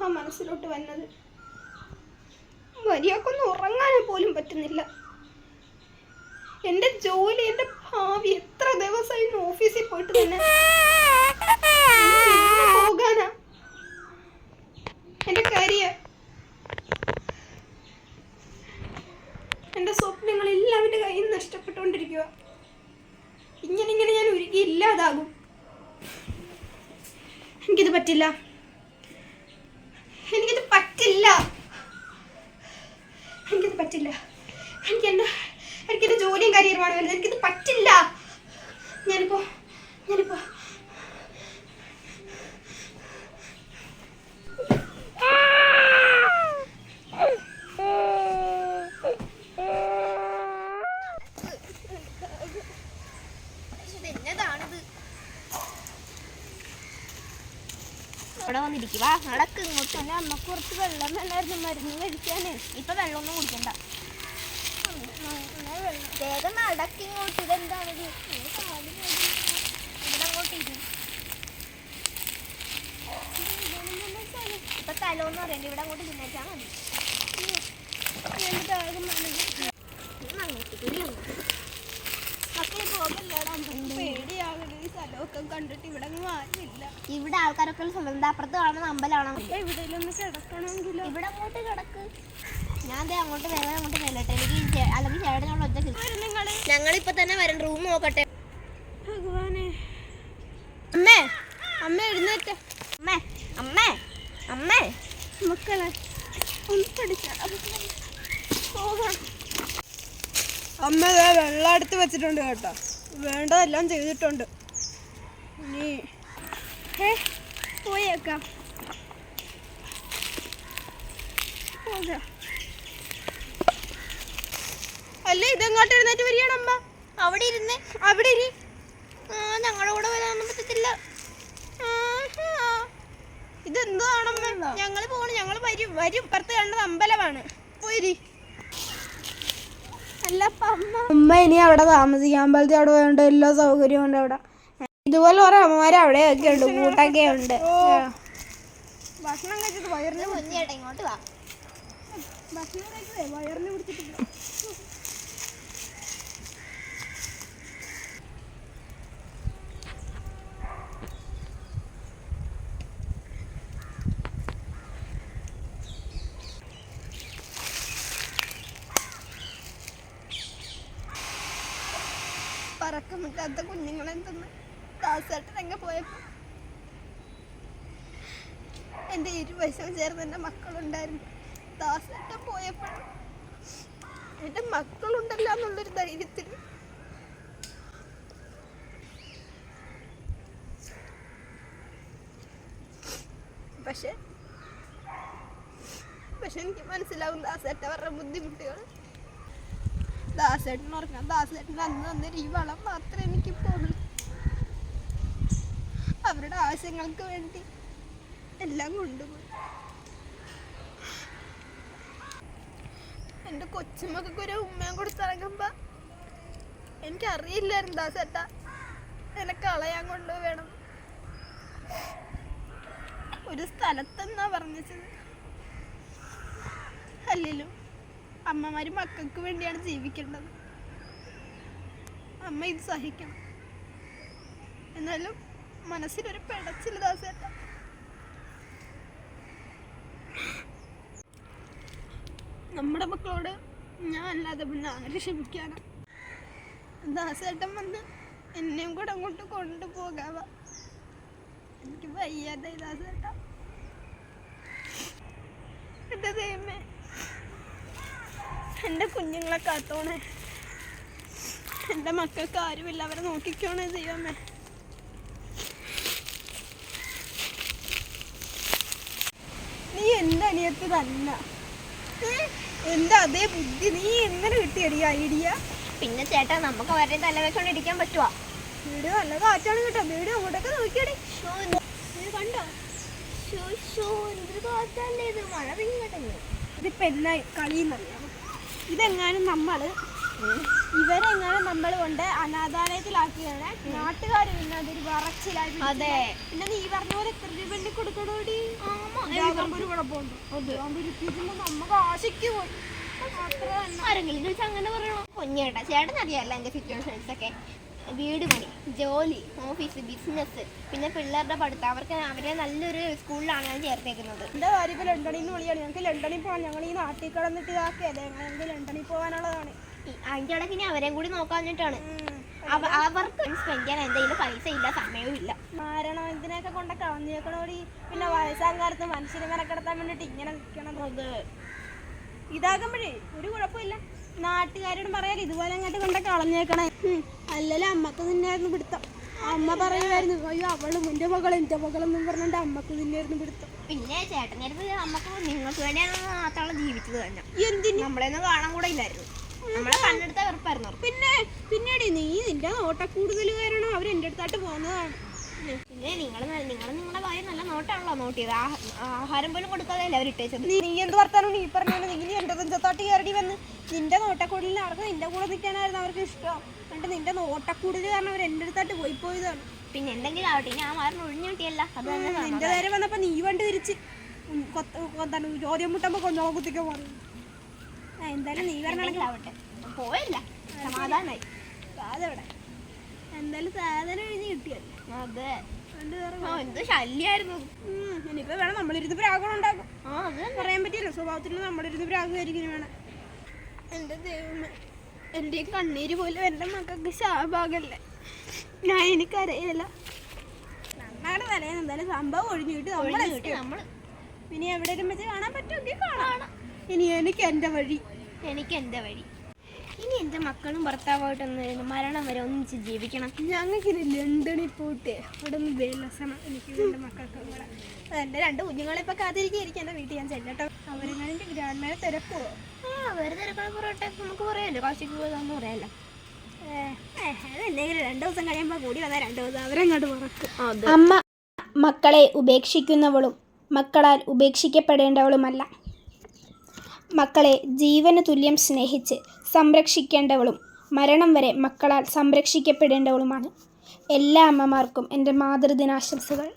ആ മനസ്സിലോട്ട് വന്നത്. മര്യാദക്കൊന്നും ഉറങ്ങാൻ പോലും പറ്റുന്നില്ല. എൻ്റെ ജോലി, എൻ്റെ ഭാവി, എത്ര ദിവസമായി ഓഫീസിൽ പോയിട്ട് തന്നെ പോകാനാ. എൻ്റെ കരിയർ, എൻ്റെ സ്വപ്നങ്ങളെല്ലാം എൻ്റെ കയ്യിൽ നിന്ന് നഷ്ടപ്പെട്ടുകൊണ്ടിരിക്കുക. ഇങ്ങനെ ഞാൻ ഉരുകി ഇല്ലാതാകും. എനിക്കിത് പറ്റില്ല, എനിക്കിത് പറ്റില്ല, എനിക്കിത് പറ്റില്ല. എനിക്കെൻ്റെ ജോലിയും കരിയറുമാണ് വരുന്നത്. എനിക്കിത് പറ്റില്ല. ഞാനിപ്പോ ഇവിടെ വന്നിരിക്കുക. നടക്ക് ഇങ്ങോട്ട്. എൻ്റെ അമ്മക്ക് കുറച്ച് വെള്ളം വേണമായിരുന്നു മരുന്ന് കഴിക്കാനേ. ഇപ്പൊ വെള്ളമൊന്നും കുടിക്കണ്ട. വേഗം നടക്ക് ഇങ്ങോട്ട്. ഇതെന്താണിത്? ഇവിടെ അങ്ങോട്ട് ഇരി. ഇപ്പൊ തലോന്ന് പറയണ്ട. ഇവിടെ അങ്ങോട്ട് തിന്നേച്ചാ മതി. മക്കളെ പോകല്ലേടാ, പേടിയാകണം. ഈ സ്ഥലമൊക്കെ കണ്ടിട്ട് ഇവിടെ ആരുമില്ല. ഇവിടെ ആൾക്കാരൊക്കെ സ്വന്തം അപ്പുറത്ത് കാണുന്ന അമ്പലമാണോ? എവിടെയെങ്കിലും ഒന്ന് കിടക്കണമെങ്കിലോ? ഇവിടെ അങ്ങോട്ട് കിടക്ക്. ഞാൻ അങ്ങോട്ട് വേഗം അങ്ങോട്ട് മേലോട്ടെ. എനിക്ക് അല്ലെങ്കിൽ ചേട്ടനോട് ഒറ്റ ഞങ്ങളിപ്പോ തന്നെ വരും. റൂം നോക്കട്ടെ. ഭഗവാനെ. അമ്മ എഴുന്നേറ്റ. അമ്മേ മക്കളെ ഒന്ന് പഠിച്ച പോകണം. അമ്മ വെള്ളം എടുത്ത് വെച്ചിട്ടുണ്ട് കേട്ടോ. വേണ്ടതെല്ലാം ചെയ്തിട്ടുണ്ട്. ഇനി പോയേക്കാം. പോകാം. അല്ലേ ഇതെങ്ങോട്ട് എഴുന്നേറ്റ് വരികയാണ് അമ്മ? അവിടെ ഇരുന്ന്. അവിടെ ഇരി. ഞങ്ങളുടെ കൂടെ വരാനൊന്നും പറ്റത്തില്ല. ഇതെന്താണമ്മ? ഞങ്ങള് പോകണം. ഞങ്ങള് വരും. ഇപ്പുറത്ത് കണ്ടത് അമ്പലമാണ്. പോയിരി. അമ്മ ഇനി അവിടെ താമസിക്കാം. അമ്പലത്തിൽ അവിടെ പോയോണ്ട് എല്ലാ സൗകര്യവും ഉണ്ട് അവിടെ. ഇതുപോലെ ഓരോ അമ്മമാര് അവിടെയൊക്കെ ഉണ്ട്, കൂട്ടൊക്കെ ഉണ്ട്. ഭക്ഷണം കഴിച്ചത് വയറിന് കുഞ്ഞേട്ടാ ഇങ്ങോട്ട് വാ. ഭക്ഷണം കഴിച്ചതേ വയറിന് പിടിച്ചിട്ടില്ല. പറക്കമില്ലാത്ത കുഞ്ഞുങ്ങളെ തന്നെ ദാസേട്ടനങ്ങ് പോയപ്പോൾ എൻ്റെ ഇരുവശവും ചേർന്ന് എൻ്റെ മക്കളുണ്ടായിരുന്നു. ദാസേട്ടൻ പോയപ്പോൾ എൻ്റെ മക്കളുണ്ടല്ലോ എന്നുള്ളൊരു ധൈര്യത്തിൽ പക്ഷെ എനിക്ക് മനസ്സിലാവും ദാസേട്ടൻ അവരുടെ ബുദ്ധിമുട്ടുകൾ. ദാസേട്ടൻ ഓർക്കണം, ദാസേട്ടൻ അന്ന് തന്നൊരു ഈ വളം മാത്രമേ എനിക്കിപ്പോഴുള്ളൂ. അവരുടെ ആവശ്യങ്ങൾക്ക് വേണ്ടി എല്ലാം കൊണ്ടുപോയി. എൻ്റെ കൊച്ചുമക്കൊക്കെ ഒരു ഉമ്മയും കൊടുത്തിറങ്ങുമ്പോൾ എനിക്കറിയില്ലായിരുന്നു ദാസേട്ട എന്നെ കളയാൻ കൊണ്ടുവേണം. ഒരു സ്ഥലത്തെന്നാ പറഞ്ഞത്. അല്ലല്ലോ, അമ്മമാര് മക്കൾക്ക് വേണ്ടിയാണ് ജീവിക്കേണ്ടത്. അമ്മ ഇത് സഹിക്കണം. എന്നാലും മനസ്സിലൊരു പിടച്ചില്ല ദാസേട്ട. നമ്മുടെ മക്കളോട് ഞാൻ അല്ലാതെ പിന്നെ ആര് ക്ഷമിക്കാനാ? ദാസേട്ടൻ വന്ന് എന്നെയും കൂടെ അങ്ങോട്ട് കൊണ്ടുപോകാവ. എനിക്ക് വയ്യാതെ ദാസേട്ട. എൻ്റെ ദൈവമേ, എൻ്റെ കുഞ്ഞുങ്ങളെ കാത്തോണേ. എൻ്റെ മക്കൾക്ക് ആരുമില്ല, അവരെ നോക്കിക്കോണേ ദൈവമേ. നീ എൻ്റെ അനിയത്ത് തന്നെ. എൻ്റെ അതേ ബുദ്ധി നീ എങ്ങനെ കിട്ടിയടി ഐഡിയ? പിന്നെ ചേട്ടാ, നമുക്ക് അവരുടെ തല വെച്ചോണ്ടിരിക്കാൻ പറ്റുവാ? വീട് നല്ല കാറ്റാണ് കേട്ടോ. വീട് അങ്ങോട്ടൊക്കെ നോക്കിയടി. കണ്ടോ? എന്തൊരു കാറ്റല്ലേ ഇത്! മഴ പെയ്യുന്നു. ഇതിപ്പോ എന്നാ കളിയെന്നറിയാമോ? ഇതെങ്ങാനും ഇവരെങ്ങാനും നമ്മൾ കൊണ്ട് അനാഥാലയത്തിലാക്കിയാണ് നാട്ടുകാർ പിന്നെ അതൊരു പറച്ചിലായി. അതെ, പിന്നെ നീ പറഞ്ഞ പോലെ എത്ര രൂപ കൊടുക്കണോടി? ഒരു കുഴപ്പമുണ്ട്, നമുക്ക് ആശയ്ക്ക് പോയി ആരെങ്കിലും ചോദിച്ചാൽ അങ്ങനെ പറയണോ? കുഞ്ഞേട്ടാ, ചേട്ടൻ അറിയാമല്ലോ എൻ്റെ സിറ്റുവേഷൻസ് ഒക്കെ. വീട് പണി, ജോലി, ഓഫീസ്, ബിസിനസ്, പിന്നെ പിള്ളേരുടെ പഠിത്തം. അവരെ നല്ലൊരു സ്കൂളിലാണ് ഞാൻ ചേർത്തേക്കുന്നത്. എൻ്റെ കാര്യം ഇപ്പോൾ ലണ്ടനിൽ നിന്ന് വിളിയാണ്. ഞങ്ങൾക്ക് ലണ്ടനിൽ പോകാൻ. ഞങ്ങൾ ഈ നാട്ടിൽ കിടന്നിട്ട് ഇതാക്കിയത് ഞങ്ങൾക്ക് ലണ്ടനിൽ പോകാനുള്ളതാണ്. അതിൻ്റെ ഇടയ്ക്ക് ഇനി അവരെയും കൂടി നോക്കാൻ വേണ്ടിയിട്ടാണ്. അവർക്ക് സ്പെൻഡ് ചെയ്യാൻ എന്തെങ്കിലും പൈസ ഇല്ല, സമയവും ഇല്ല. മരണത്തിനൊക്കെ കൊണ്ട് കളഞ്ഞേക്കണോടി. പിന്നെ വയസ്സാകാലത്ത് മനുഷ്യനെ മെനക്കെടുത്താൻ വേണ്ടിയിട്ട് ഇങ്ങനെ നിൽക്കണം. അത് ഇതാകുമ്പോഴേ ഒരു കുഴപ്പമില്ല. നാട്ടുകാരോട് പറയാൻ ഇതുപോലെ അങ്ങോട്ട് കൊണ്ട് കളഞ്ഞേക്കണേ. അല്ലല്ലോ അമ്മക്ക് തന്നെയായിരുന്നു പിടുത്തം. അമ്മ പറയുമായിരുന്നു, അയ്യോ അവളും എൻ്റെ മകളെന്നും പറഞ്ഞിട്ട് അമ്മക്ക് തന്നെയായിരുന്നു പിടുത്തം. പിന്നെ ചേട്ടനായിരുന്നു നമുക്ക് നിങ്ങൾക്ക് വേണ്ടിയാണ് മാത്രമാണ് ജീവിച്ചത് തന്നെ. എന്തിന് നമ്മളെയൊന്നും കാണാൻ കൂടെ ഇല്ലായിരുന്നു. നമ്മളെ കണ്ണെടുത്ത വെറുപ്പായിരുന്നു. പിന്നീട് നീ നിന്റെ നോട്ടക്കൂടുതൽ കാരണം അവർ എൻ്റെ അടുത്തായിട്ട് പോകുന്നതാണ്. പിന്നെ നിങ്ങൾ നിങ്ങളുടെ കാര്യം നല്ല നോട്ടാണല്ലോ നോട്ടിയത്. ആഹാരം പോലും കൊടുക്കാതെയല്ലേ അവർ ഇട്ടേച്ചത്. നീ എന്ത് വർത്താനോ നീ പറഞ്ഞാലും നീ എൻ്റെ നെഞ്ചത്തോട്ട് കയറി വന്ന് നിന്റെ നോട്ടക്കൂടലിന് അവർക്ക് നിന്റെ കൂടെ നിൽക്കാനായിരുന്നു അവർക്ക് ഇഷ്ടം. എന്നിട്ട് നിന്റെ നോട്ടക്കൂടൽ കാരണം അവർ എൻ്റെ അടുത്തായിട്ട് പോയതാണ്. പിന്നെ എന്തെങ്കിലും ആവട്ടെ, ഞാൻ മാറിന് ഒഴിഞ്ഞു കിട്ടിയല്ല. അത് തന്നെ നിന്റെ നേരെ വന്നപ്പോൾ നീ വണ്ടി തിരിച്ച് ചോദ്യം മുട്ടുമ്പോൾ കൊഞ്ഞോളം കുത്തിക്കാൻ പറഞ്ഞു. എന്തായാലും നീ പറഞ്ഞാവട്ടെ, പോയല്ല, സമാധാനായി. അതെവിടെ എന്തായാലും സാധനം കഴിഞ്ഞ് കിട്ടിയല്ലേ. അതെ, എന്ത് ശല്യായിരുന്നു. ഇനിയിപ്പോൾ വേണം നമ്മളിരുന്ന് പ്രാഗുണ്ടാക്കും. അത് പറയാൻ പറ്റിയല്ലോ, സ്വഭാവത്തിൽ നമ്മളിരുന്ന് പ്രാഗുമായിരിക്കും വേണം. എൻ്റെ ദൈവമേ, എൻ്റെ കണ്ണീര് പോലും എൻ്റെ മക്കൾക്ക് ശാപാകല്ലേ. ഞാൻ എനിക്കറിയില്ല. നമ്മുടെ തലേന്ന് എന്തായാലും സംഭവം ഒഴിഞ്ഞു കിട്ടി. നമ്മൾ ഇനി എവിടെയെങ്കിലും വെച്ച് കാണാൻ പറ്റുമെങ്കിൽ കാണാം. ഇനി എനിക്ക് എൻ്റെ വഴി. ഇനി എൻ്റെ മക്കളും ഭർത്താവായിട്ടൊന്ന് മരണം വരെ ഒന്നിച്ച് ജീവിക്കണം. ഞങ്ങൾക്കിത് ലണ്ടനിൽ പോയിട്ട് അവിടെ നിന്ന് വിലസണം. എനിക്ക് എൻ്റെ മക്കൾക്ക് കൂടെ. എൻ്റെ 2 കുഞ്ഞുങ്ങളെ ഇപ്പോൾ കാത്തിരിക്കും. എൻ്റെ വീട്ടിൽ ഞാൻ ചെല്ലട്ടോ. അവരെങ്ങനെ ഗ്രാൻഡ്മാരെ തിരക്കുമോ? അവർ തിരക്കാൻ പറയട്ടെ, നമുക്ക് പറയാമല്ലോ. കാശിക്ക് പോയതാന്ന് പറയാമല്ലോ. അതെന്തെങ്കിലും 2 ദിവസം കഴിയുമ്പോൾ കൂടി വന്നാൽ 2 ദിവസം അവരങ്ങോട്ട് പറക്കും. അമ്മ മക്കളെ ഉപേക്ഷിക്കുന്നവളും മക്കളാൽ ഉപേക്ഷിക്കപ്പെടേണ്ടവളുമല്ല. മക്കളെ ജീവന് തുല്യം സ്നേഹിച്ച് സംരക്ഷിക്കേണ്ടവളും മരണം വരെ മക്കളാൽ സംരക്ഷിക്കപ്പെടേണ്ടവളുമാണ്. എല്ലാ അമ്മമാർക്കും എൻ്റെ മാതൃദിനാശംസകൾ.